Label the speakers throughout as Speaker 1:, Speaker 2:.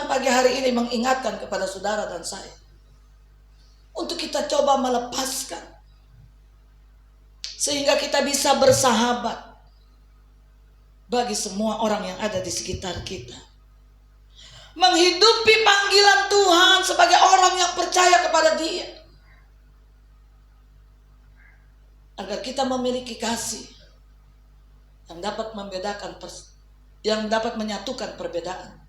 Speaker 1: Tuhan pagi hari ini mengingatkan kepada saudara dan saya untuk kita coba melepaskan, sehingga kita bisa bersahabat bagi semua orang yang ada di sekitar kita. Menghidupi panggilan Tuhan sebagai orang yang percaya kepada Dia, agar kita memiliki kasih yang dapat membedakan, yang dapat menyatukan perbedaan,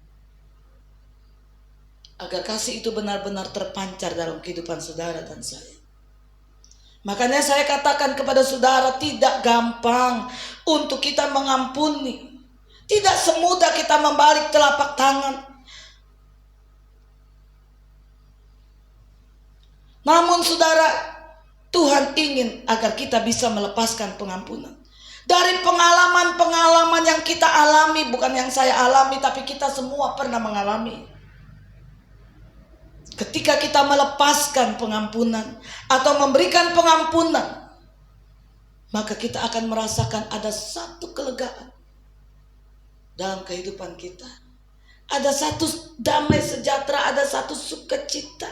Speaker 1: agar kasih itu benar-benar terpancar dalam kehidupan saudara dan saya. Makanya saya katakan kepada saudara, tidak gampang untuk kita mengampuni. Tidak semudah kita membalik telapak tangan. Namun saudara, Tuhan ingin agar kita bisa melepaskan pengampunan. Dari pengalaman-pengalaman yang kita alami, bukan yang saya alami, tapi kita semua pernah mengalami. Ketika kita melepaskan pengampunan atau memberikan pengampunan, maka kita akan merasakan ada satu kelegaan dalam kehidupan kita. Ada satu damai sejahtera, ada satu sukacita.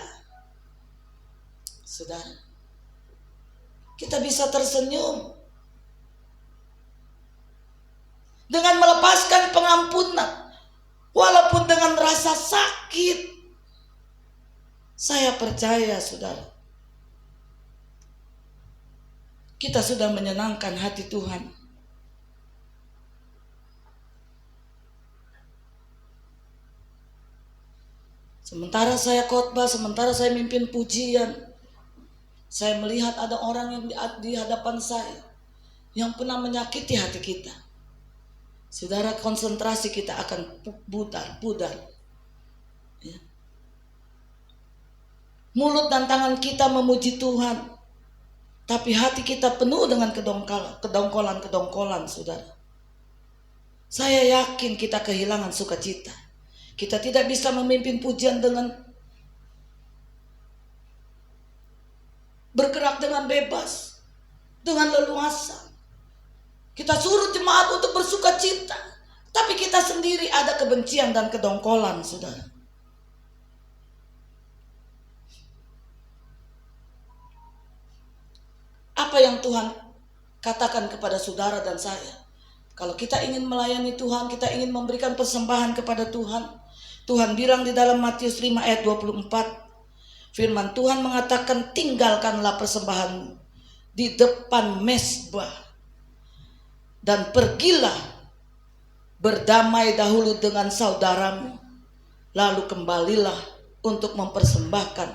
Speaker 1: Saudara, kita bisa tersenyum dengan melepaskan pengampunan, walaupun dengan rasa sakit. Saya percaya saudara, kita sudah menyenangkan hati Tuhan. Sementara saya khotbah, sementara saya mimpin pujian, saya melihat ada orang yang di hadapan saya yang pernah menyakiti hati kita. Saudara, konsentrasi kita akan pudar. Ya. Mulut dan tangan kita memuji Tuhan, tapi hati kita penuh dengan kedongkolan, saudara. Saya yakin kita kehilangan sukacita. Kita tidak bisa memimpin pujian dengan bergerak dengan bebas, dengan leluasa. Kita suruh jemaat untuk bersukacita, tapi kita sendiri ada kebencian dan kedongkolan, saudara. Apa yang Tuhan katakan kepada saudara dan saya? Kalau kita ingin melayani Tuhan, kita ingin memberikan persembahan kepada Tuhan. Tuhan bilang di dalam Matius 5 ayat 24, firman Tuhan mengatakan, tinggalkanlah persembahanmu di depan mezbah dan pergilah berdamai dahulu dengan saudaramu, lalu kembalilah untuk mempersembahkan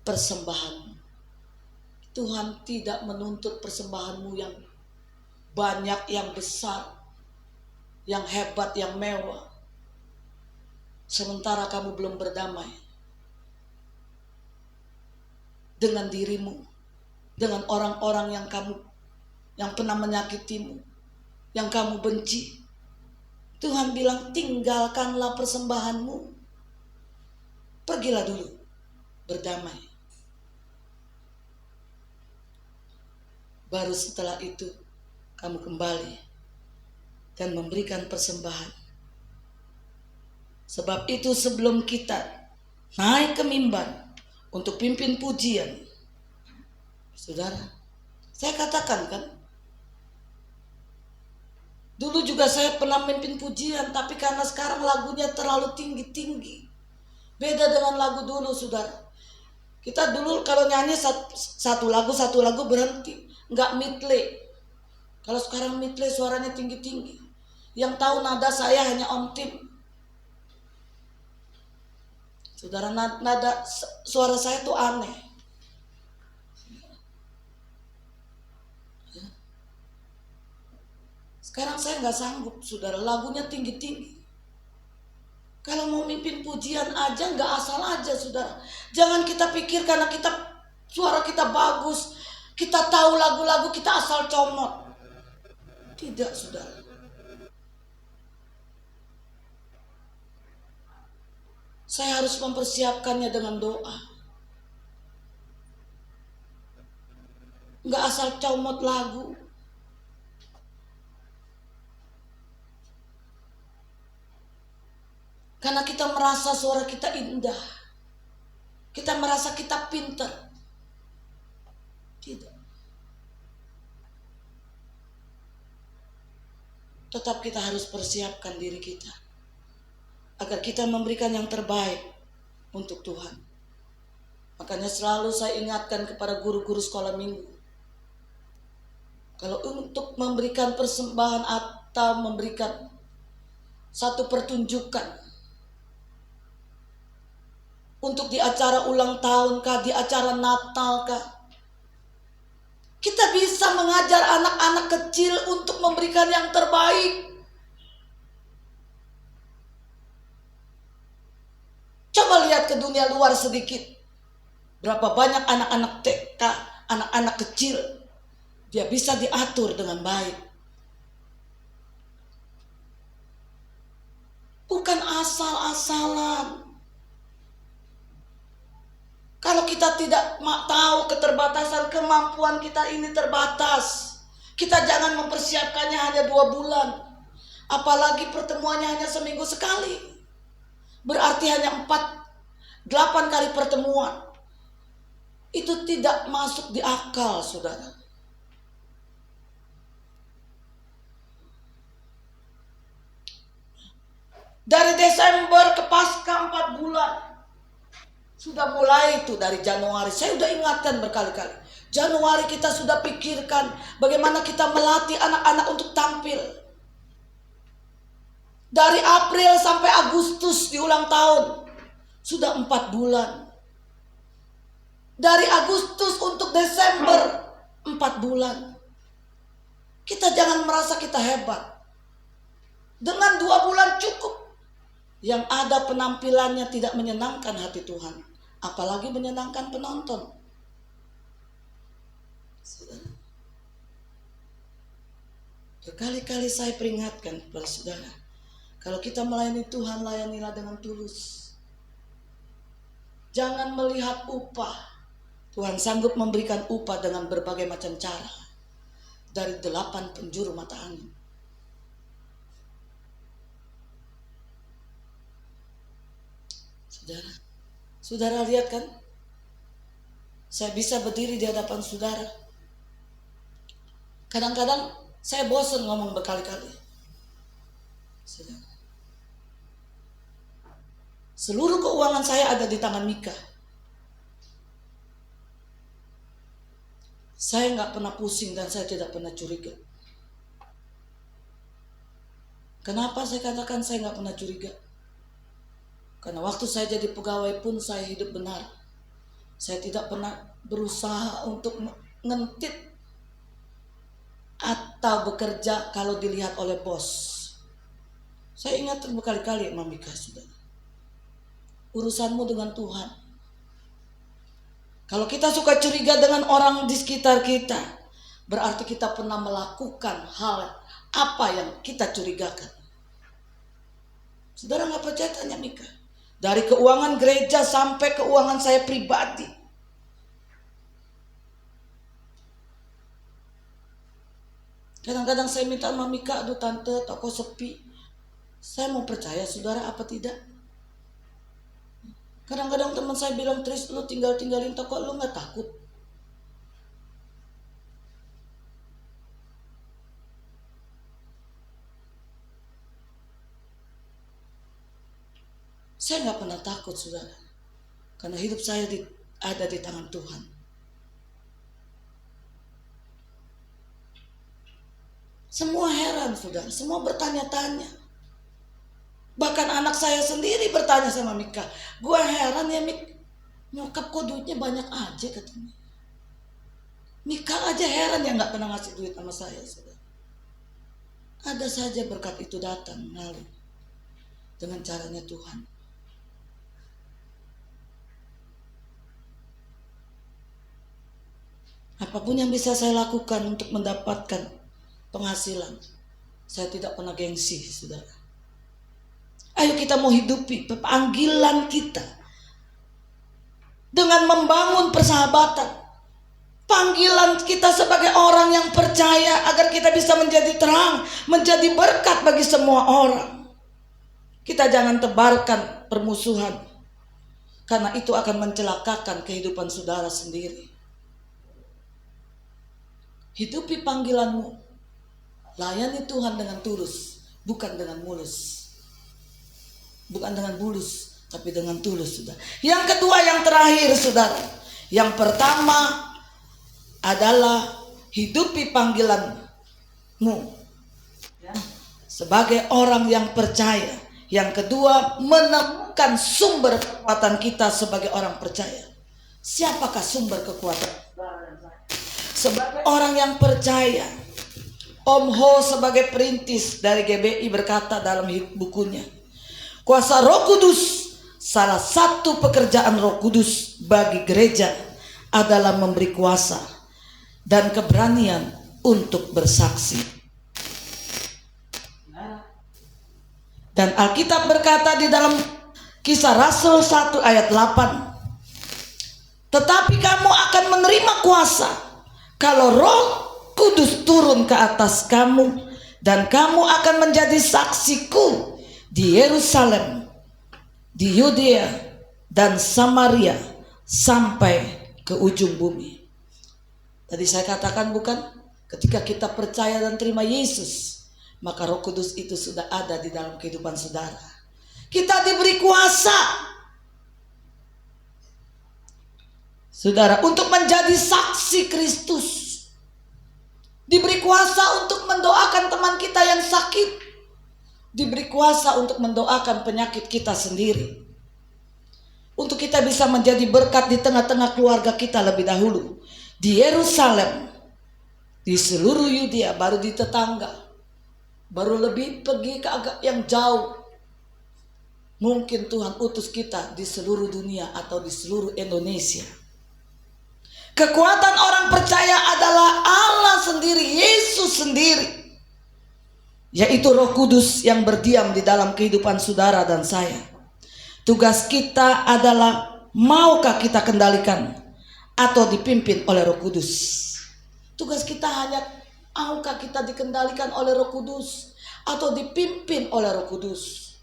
Speaker 1: persembahanmu. Tuhan tidak menuntut persembahanmu yang banyak, yang besar, yang hebat, yang mewah, sementara kamu belum berdamai dengan dirimu, dengan orang-orang yang pernah menyakitimu, yang kamu benci. Tuhan bilang, tinggalkanlah persembahanmu, pergilah dulu berdamai. Baru setelah itu kamu kembali dan memberikan persembahan. Sebab itu sebelum kita naik ke mimbar untuk pimpin pujian, saudara, saya katakan kan, dulu juga saya pernah memimpin pujian, tapi karena sekarang lagunya terlalu tinggi-tinggi. Beda dengan lagu dulu, saudara. Kita dulu kalau nyanyi satu lagu berhenti, nggak midley. Kalau sekarang midley suaranya tinggi-tinggi. Yang tahu nada saya hanya Om Tim. Saudara, nada suara saya tuh aneh. Sekarang saya nggak sanggup, saudara, lagunya tinggi-tinggi. Kalau mau mimpin pujian aja nggak asal aja, saudara. Jangan kita pikir karena suara kita bagus, kita tahu lagu-lagu, kita asal comot. Tidak, saudara. Saya harus mempersiapkannya dengan doa. Nggak asal comot lagu. Karena kita merasa suara kita indah. Kita merasa kita pintar. Tidak. Tetap kita harus persiapkan diri kita agar kita memberikan yang terbaik untuk Tuhan. Makanya selalu saya ingatkan kepada guru-guru sekolah minggu, kalau untuk memberikan persembahan atau memberikan satu pertunjukan untuk di acara ulang tahun kah, di acara Natal kah, kita bisa mengajar anak-anak kecil untuk memberikan yang terbaik. Coba lihat ke dunia luar sedikit. Berapa banyak anak-anak TK, anak-anak kecil, dia bisa diatur dengan baik. Bukan asal-asalan. Kalau kita tidak tahu keterbatasan, kemampuan kita ini terbatas, kita jangan mempersiapkannya hanya 2 bulan. Apalagi pertemuannya hanya seminggu sekali. Berarti hanya 8 kali pertemuan. Itu tidak masuk di akal, saudara. Dari Desember ke Paskah 4 bulan. Sudah mulai itu dari Januari. Saya sudah ingatkan berkali-kali. Januari kita sudah pikirkan bagaimana kita melatih anak-anak untuk tampil. Dari April sampai Agustus di ulang tahun. Sudah 4 bulan. Dari Agustus untuk Desember 4 bulan. Kita jangan merasa kita hebat. Dengan 2 bulan cukup. Yang ada penampilannya tidak menyenangkan hati Tuhan, apalagi menyenangkan penonton. Berkali-kali saya peringatkan kepada saudara, kalau kita melayani Tuhan, layanilah dengan tulus. Jangan melihat upah. Tuhan sanggup memberikan upah dengan berbagai macam cara. Dari 8 penjuru mata angin. Saudara lihat kan? Saya bisa berdiri di hadapan saudara. Kadang-kadang saya bosan ngomong berkali-kali. Seluruh keuangan saya ada di tangan Mika. Saya nggak pernah pusing dan saya tidak pernah curiga. Kenapa saya katakan saya nggak pernah curiga? Karena waktu saya jadi pegawai pun saya hidup benar. Saya tidak pernah berusaha untuk ngentit atau bekerja kalau dilihat oleh bos. Saya ingat berkali-kali Mika sudah. Urusanmu dengan Tuhan. Kalau kita suka curiga dengan orang di sekitar kita, berarti kita pernah melakukan hal apa yang kita curigakan. Saudara nggak percaya, tanya Mika. Dari keuangan gereja sampai keuangan saya pribadi. Kadang-kadang saya minta sama Mika, aduh tante, toko sepi. Saya mau percaya saudara apa tidak? Kadang-kadang teman saya bilang, Tris, lu tinggalin toko, lu gak takut? Saya gak pernah takut, saudara. Karena hidup saya ada di tangan Tuhan. Semua heran, saudara. Semua bertanya-tanya. Bahkan anak saya sendiri bertanya sama Mika, gue heran ya Mik, nyokap kok duitnya banyak aja katanya. Mika aja heran ya gak pernah ngasih duit sama saya, saudara. Ada saja berkat itu datang mengalir dengan caranya Tuhan. Apapun yang bisa saya lakukan untuk mendapatkan penghasilan, saya tidak pernah gengsi, saudara. Ayo kita mau hidupi panggilan kita dengan membangun persahabatan. Panggilan kita sebagai orang yang percaya agar kita bisa menjadi terang, menjadi berkat bagi semua orang. Kita jangan tebarkan permusuhan, karena itu akan mencelakakan kehidupan saudara sendiri. Hidupi panggilanmu, layani Tuhan dengan tulus, bukan dengan mulus. Bukan dengan bulus, tapi dengan tulus, saudara. Yang kedua, yang terakhir, saudara. Yang pertama adalah hidupi panggilanmu sebagai orang yang percaya. Yang kedua, menemukan sumber kekuatan kita sebagai orang percaya. Siapakah sumber kekuatan? Sebagai orang yang percaya. Om Ho sebagai perintis dari GBI berkata dalam bukunya, kuasa Roh Kudus, salah satu pekerjaan Roh Kudus bagi gereja adalah memberi kuasa dan keberanian untuk bersaksi. Dan Alkitab berkata di dalam Kisah Rasul 1 ayat 8, tetapi kamu akan menerima kuasa kalau Roh Kudus turun ke atas kamu, dan kamu akan menjadi saksiku di Yerusalem, di Yudea dan Samaria sampai ke ujung bumi. Tadi saya katakan, bukan, ketika kita percaya dan terima Yesus, maka Roh Kudus itu sudah ada di dalam kehidupan saudara. Kita diberi kuasa, saudara, untuk menjadi saksi Kristus. Diberi kuasa untuk mendoakan teman kita yang sakit. Diberi kuasa untuk mendoakan penyakit kita sendiri. Untuk kita bisa menjadi berkat di tengah-tengah keluarga kita lebih dahulu. Di Yerusalem, di seluruh Yudea, baru di tetangga. Baru lebih pergi ke agak yang jauh. Mungkin Tuhan utus kita di seluruh dunia atau di seluruh Indonesia. Kekuatan orang percaya adalah Allah sendiri, Yesus sendiri, yaitu Roh Kudus yang berdiam di dalam kehidupan saudara dan saya. Tugas kita adalah, maukah kita kendalikan atau dipimpin oleh Roh Kudus? Tugas kita hanya, maukah kita dikendalikan oleh Roh Kudus atau dipimpin oleh Roh Kudus?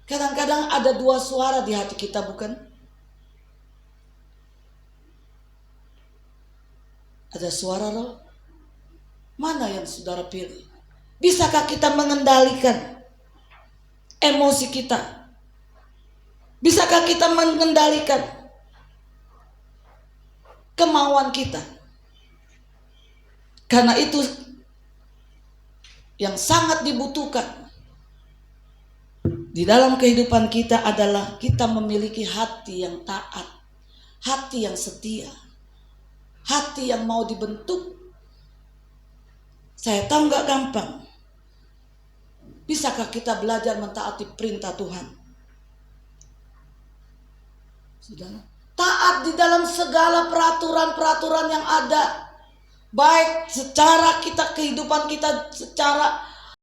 Speaker 1: Kadang-kadang ada dua suara di hati kita, bukan? Ada suara roh. Mana yang saudara pilih? Bisakah kita mengendalikan emosi kita? Bisakah kita mengendalikan kemauan kita? Karena itu yang sangat dibutuhkan di dalam kehidupan kita adalah kita memiliki hati yang taat, hati yang setia, hati yang mau dibentuk. Saya tahu gak gampang. Bisakah kita belajar mentaati perintah Tuhan? Saudara, taat di dalam segala peraturan-peraturan yang ada. Baik secara kita, kehidupan kita secara